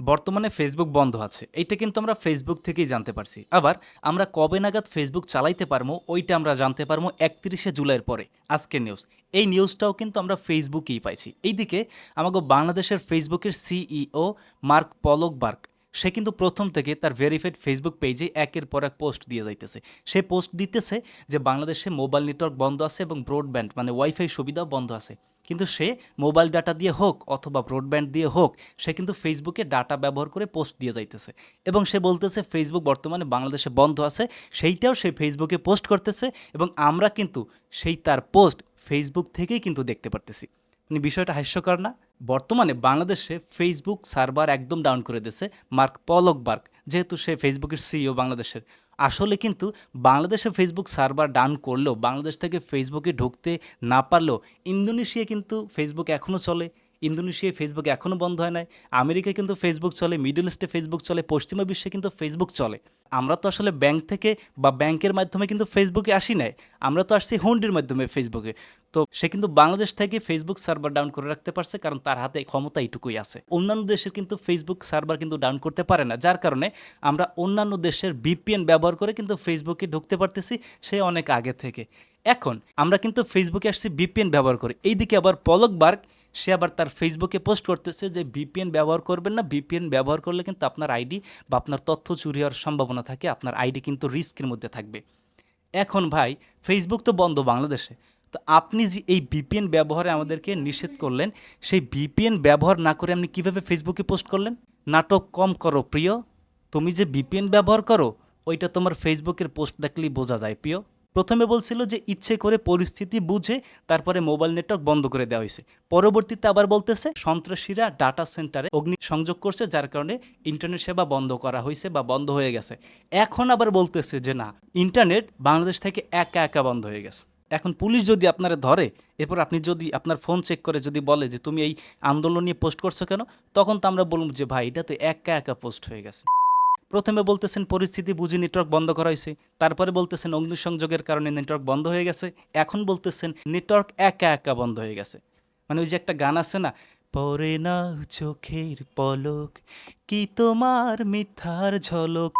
বর্তমানে ফেসবুক বন্ধ আছে, এইটা কিন্তু আমরা ফেসবুক থেকেই জানতে পারছি। আবার আমরা কবে নাগাদ ফেসবুক চালাইতে পারবো ওইটা আমরা জানতে পারবো 31শে জুলাইয়ের পরে। আজকের নিউজ, এই নিউজটাও কিন্তু আমরা ফেসবুকেই পাইছি। এইদিকে আমাকে বাংলাদেশের ফেসবুকের সিইও মার্ক পলকবার্গ, সে কিন্তু প্রথম থেকে তার ভেরিফাইড ফেসবুক পেজে একের পর এক পোস্ট দিয়ে যাইতেছে। সে পোস্ট দিতেছে যে বাংলাদেশে মোবাইল নেটওয়ার্ক বন্ধ আছে এবং ব্রডব্যান্ড মানে ওয়াইফাই সুবিধাও বন্ধ আছে, কিন্তু সে মোবাইল ডাটা দিয়ে হোক অথবা ব্রডব্যান্ড দিয়ে হোক সে কিন্তু ফেসবুকে ডাটা ব্যবহার করে পোস্ট দিয়ে যাইতেছে এবং সে বলতেছে ফেসবুক বর্তমানে বাংলাদেশে বন্ধ আছে, সেইটাও সে ফেসবুকে পোস্ট করতেছে এবং আমরা কিন্তু সেই তার পোস্ট ফেসবুক থেকেই কিন্তু দেখতে পারতেছি। মানে বিষয়টা হাস্যকর না? বর্তমানে বাংলাদেশে ফেসবুক সার্ভার একদম ডাউন করে দিয়েছে মার্ক পলকবার্গ, যেহেতু সে ফেসবুকের সিইও বাংলাদেশের। আসলে কিন্তু বাংলাদেশে ফেসবুক সার্ভার ডাউন করলেও, বাংলাদেশ থেকে ফেসবুকে ঢুকতে না পারলেও ইন্দোনেশিয়া কিন্তু ফেসবুক এখনও চলে, ইন্দোনেশিয়ায় ফেসবুক এখনও বন্ধ হয় নাই, আমেরিকায় কিন্তু ফেসবুক চলে, মিডল ইস্টে ফেসবুক চলে, পশ্চিমা বিশ্বে কিন্তু ফেসবুক চলে। আমরা তো আসলে ব্যাংক থেকে বা ব্যাংকের মাধ্যমে কিন্তু ফেসবুকে আসি নাই, আমরা তো আসছি হুন্ডির মাধ্যমে ফেসবুকে। তো সে কিন্তু বাংলাদেশ থেকে ফেসবুক সার্ভার ডাউন করে রাখতে পারছে, কারণ তার হাতে ক্ষমতা এইটুকুই আছে। অন্যান্য দেশের কিন্তু ফেসবুক সার্ভার কিন্তু ডাউন করতে পারে না, যার কারণে আমরা অন্যান্য দেশের ভিপিএন ব্যবহার করে কিন্তু ফেসবুকে ঢুকতে পারতেছি সে অনেক আগে থেকে। এখন আমরা কিন্তু ফেসবুকে আসছি ভিপিএন ব্যবহার করে। এইদিকে আবার পলকবার্গ, সে আবার তার ফেসবুকে পোস্ট করতেছে যে ভিপিএন ব্যবহার করবেন না, ভিপিএন ব্যবহার করলে কিন্তু আপনার আইডি বা আপনার তথ্য চুরি হওয়ার সম্ভাবনা থাকে, আপনার আইডি কিন্তু রিস্কের মধ্যে থাকবে। এখন ভাই, ফেসবুক তো বন্ধ বাংলাদেশে, তো আপনি যে এই ভিপিএন ব্যবহারে আমাদেরকে নিষেধ করলেন, সেই ভিপিএন ব্যবহার না করে আপনি কীভাবে ফেসবুকে পোস্ট করলেন? নাটক কম করো প্রিয়, তুমি যে ভিপিএন ব্যবহার করো ওইটা তোমার ফেসবুকের পোস্ট দেখলেই বোঝা যায় প্রিয়। প্রথমে বলছিল যে ইচ্ছে করে পরিস্থিতি বুঝে তারপরে মোবাইল নেটওয়ার্ক বন্ধ করে দেওয়া হয়েছে, পরবর্তীতে আবার বলতেছে সন্ত্রাসীরা ডাটা সেন্টারে অগ্নি সংযোগ করছে যার কারণে ইন্টারনেট সেবা বন্ধ করা হয়েছে বা বন্ধ হয়ে গেছে। এখন আবার বলতেছে যে না, ইন্টারনেট বাংলাদেশ থেকে একা একা বন্ধ হয়ে গেছে। এখন পুলিশ যদি আপনারা ধরে, এরপর আপনি যদি আপনার ফোন চেক করে যদি বলে যে তুমি এই আন্দোলন নিয়ে পোস্ট করছো কেন, তখন তো আমরা বলব যে ভাই এটা তো একা একা পোস্ট হয়ে গেছে। প্রথমে বলতেছেন পরিস্থিতি বুঝে নেটওয়ার্ক বন্ধ করা হয়েছে, তারপরে বলতেছেন অগ্নিসংযোগের কারণে নেটওয়ার্ক বন্ধ হয়ে গেছে, এখন বলতেছেন নেটওয়ার্ক একা একা বন্ধ হয়ে গেছে। মানে ওই যে একটা গান আছে না, পরে না চোখের পলক কি তোমার মিথ্যার ঝলক।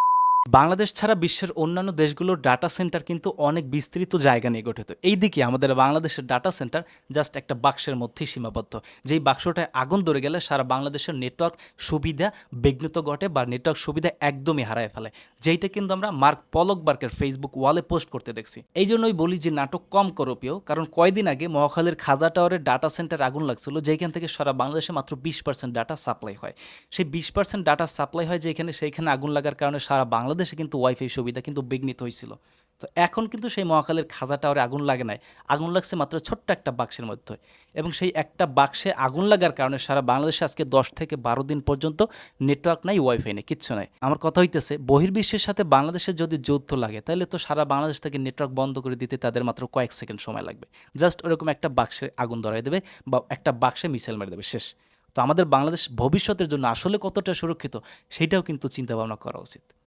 বাংলাদেশ ছাড়া বিশ্বের অন্যান্য দেশগুলোর ডাটা সেন্টার কিন্তু অনেক বিস্তৃত জায়গা নিয়ে গঠিত। এইদিকে আমাদের বাংলাদেশের ডাটা সেন্টার জাস্ট একটা বাক্সের মধ্যেই সীমাবদ্ধ, যেই বাক্সটায় আগুন ধরে গেলে সারা বাংলাদেশের নেটওয়ার্ক সুবিধা বিঘ্নিত ঘটে বা নেটওয়ার্ক সুবিধা একদমই হারায় ফেলে, যেইটা কিন্তু আমরা মার্ক পলকবার্গের ফেসবুক ওয়ালে পোস্ট করতে দেখছি। এই জন্যই বলি যে নাটক কম করো প্রিয়, কারণ কয়দিন আগে মহাখালীর খাজা টাওয়ারের ডাটা সেন্টার আগুন লাগছিল, যেখান থেকে সারা বাংলাদেশে মাত্র 20% ডাটা সাপ্লাই হয়। সেই 20% ডাটা সাপ্লাই হয় যেখানে, সেইখানে আগুন লাগার কারণে সারা বাংলাদেশে কিন্তু ওয়াইফাই সুবিধা কিন্তু বিঘ্নিত হয়েছিল। তো এখন কিন্তু সেই মহাখালীর খাজা টাওয়ারে আগুন লাগে নাই, আগুন লাগছে মাত্র ছোট্ট একটা বাক্সের মধ্যে, এবং সেই একটা বাক্সে আগুন লাগার কারণে সারা বাংলাদেশে আজকে 10 থেকে 12 দিন পর্যন্ত নেটওয়ার্ক নাই, ওয়াইফাই নেই, কিচ্ছু নাই। আমার কথা হইতেছে বহির্বিশ্বের সাথে বাংলাদেশের যদি যুদ্ধ লাগে তাহলে তো সারা বাংলাদেশ থেকে নেটওয়ার্ক বন্ধ করে দিতে তাদের মাত্র কয়েক সেকেন্ড সময় লাগবে, জাস্ট ওরকম একটা বাক্সে আগুন ধরাই দেবে বা একটা বাক্সে মিসাইল মেরে দেবে, শেষ। তো আমাদের বাংলাদেশ ভবিষ্যতের জন্য আসলে কতটা সুরক্ষিত সেটাও কিন্তু চিন্তা ভাবনা করা উচিত।